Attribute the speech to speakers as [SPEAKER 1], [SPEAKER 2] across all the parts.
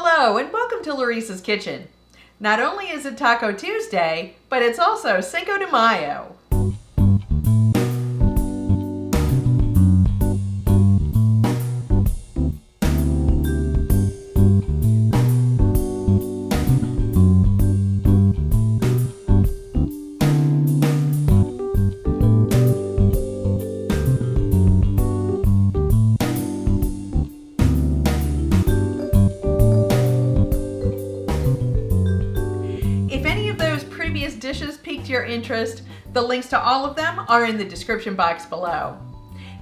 [SPEAKER 1] Hello and welcome to Laurice's Kitchen. Not only is it Taco Tuesday, but it's also Cinco de Mayo. Dishes piqued your interest, the links to all of them are in the description box below.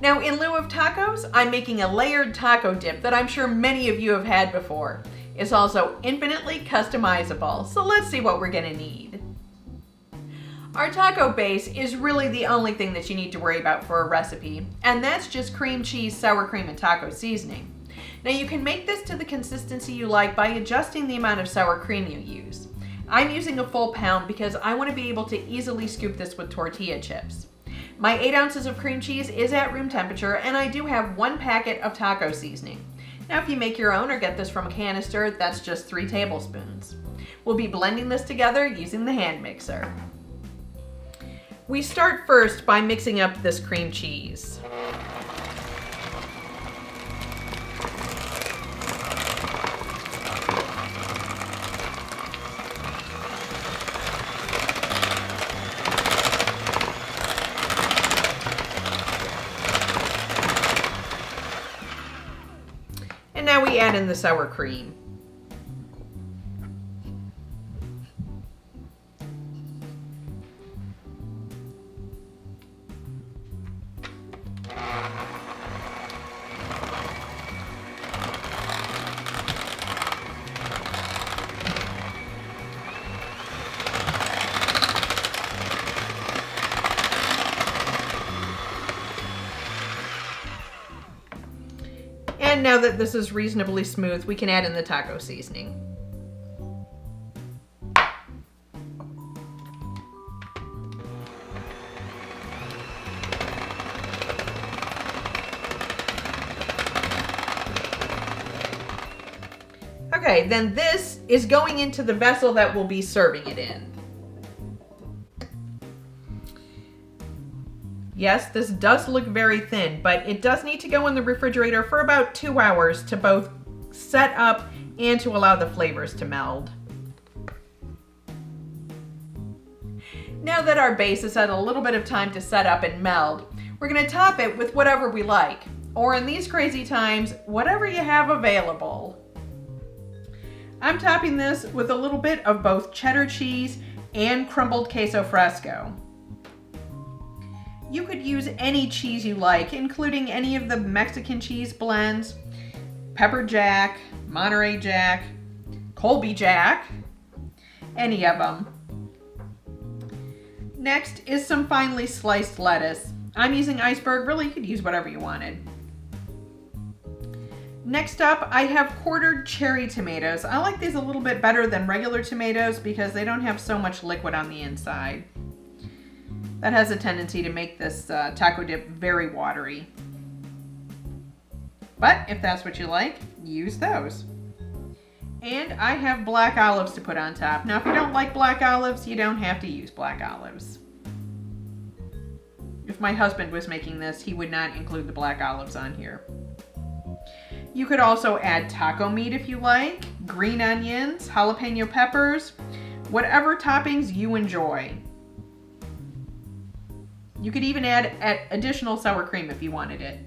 [SPEAKER 1] Now, in lieu of tacos, I'm making a layered taco dip that I'm sure many of you have had before. It's also infinitely customizable, so let's see what we're gonna need. Our taco base is really the only thing that you need to worry about for a recipe, and that's just cream cheese, sour cream, and taco seasoning. Now, you can make this to the consistency you like by adjusting the amount of sour cream you use. I'm using a full pound because I want to be able to easily scoop this with tortilla chips. My 8 ounces of cream cheese is at room temperature, and I do have 1 packet of taco seasoning. Now, if you make your own or get this from a canister, that's just 3 tablespoons. We'll be blending this together using the hand mixer. We start first by mixing up this cream cheese. And now we add in the sour cream. And now that this is reasonably smooth, we can add in the taco seasoning. Okay, then this is going into the vessel that we'll be serving it in. Yes, this does look very thin, but it does need to go in the refrigerator for about 2 hours to both set up and to allow the flavors to meld. Now that our base has had a little bit of time to set up and meld, we're going to top it with whatever we like, or in these crazy times, whatever you have available. I'm topping this with a little bit of both cheddar cheese and crumbled queso fresco. You could use any cheese you like, including any of the Mexican cheese blends, pepper jack, Monterey Jack, Colby Jack, any of them. Next is some finely sliced lettuce. I'm using iceberg, really you could use whatever you wanted. Next up, I have quartered cherry tomatoes. I like these a little bit better than regular tomatoes because they don't have so much liquid on the inside. That has a tendency to make this taco dip very watery. But if that's what you like, use those. And I have black olives to put on top. Now, if you don't like black olives, you don't have to use black olives. If my husband was making this, he would not include the black olives on here. You could also add taco meat if you like, green onions, jalapeno peppers, whatever toppings you enjoy. You could even add additional sour cream if you wanted it.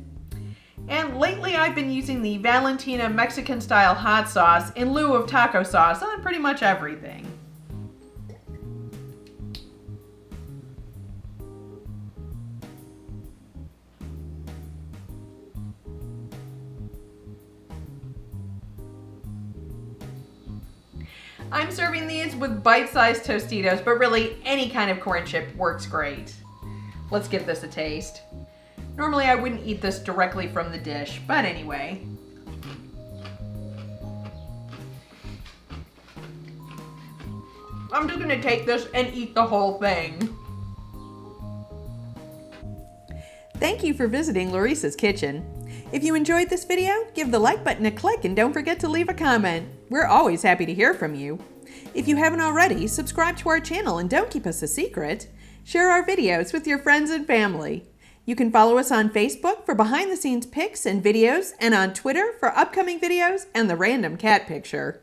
[SPEAKER 1] And lately I've been using the Valentina Mexican style hot sauce in lieu of taco sauce on pretty much everything. I'm serving these with bite-sized Tostitos, but really any kind of corn chip works great. Let's give this a taste. Normally I wouldn't eat this directly from the dish, but anyway. I'm just gonna take this and eat the whole thing. Thank you for visiting Laurice's Kitchen. If you enjoyed this video, give the like button a click and don't forget to leave a comment. We're always happy to hear from you. If you haven't already, subscribe to our channel and don't keep us a secret. Share our videos with your friends and family. You can follow us on Facebook for behind-the-scenes pics and videos, and on Twitter for upcoming videos and the random cat picture.